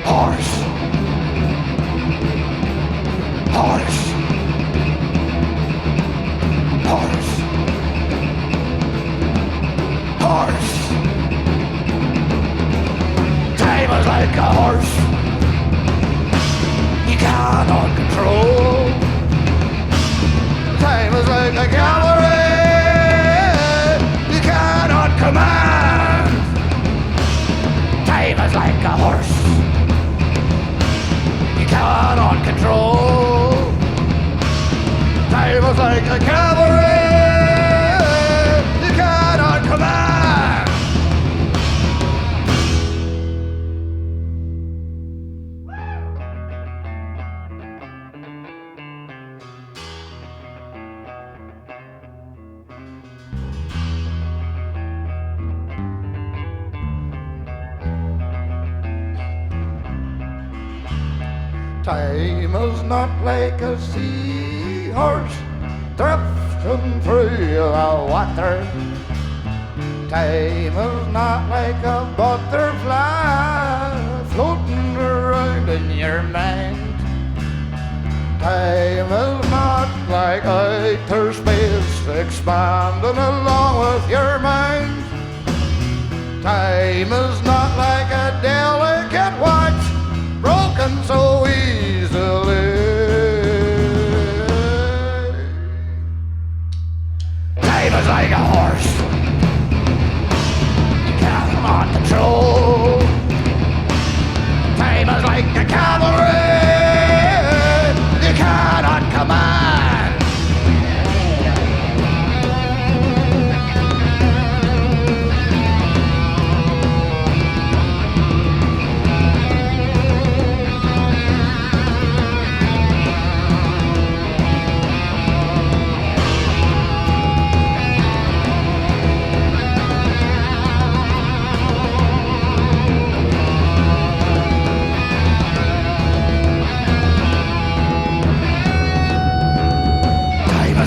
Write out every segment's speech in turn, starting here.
Horse. Horse. Horse. Horse. Time is like a horse. You cannot control. Time is like a cavalry. You cannot command. Time is like a horse. You cannot control. Time is like a cavalry. You cannot command. Time is not like a seahorse drifting through the water. Time is not like a butterfly floating around in your mind. Time is not like outer space expanding along with your mind. Time is not like a delicate watch broken so easily. Time is like a horse. You cannot control. Time is like a cavalry. You cannot command.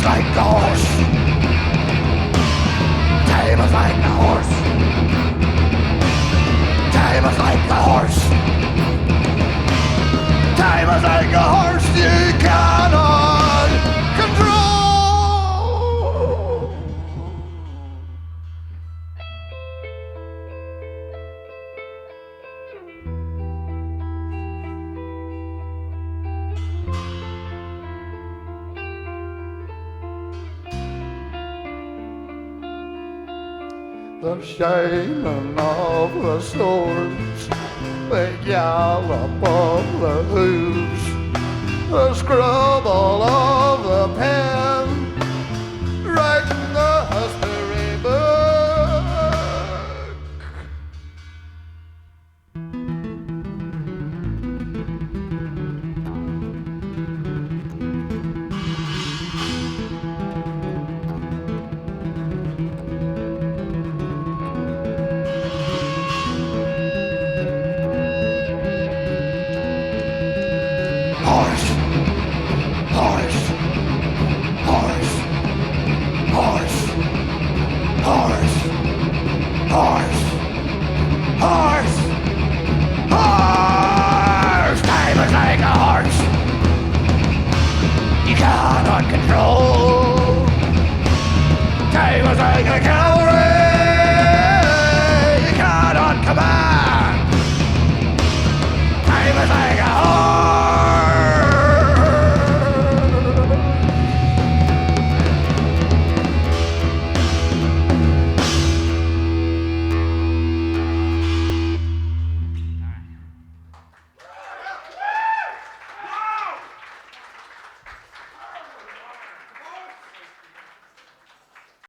Like the horse. Time is like the horse. Time is like the horse. Time is like a horse you cannot control. The shining of the swords, the gallop of the hooves, the scribble of the pen, writing the history book. Horse, horse, horse, horse, horse, horse, horse, horse. Time is like a horse. You cannot control. Time is like a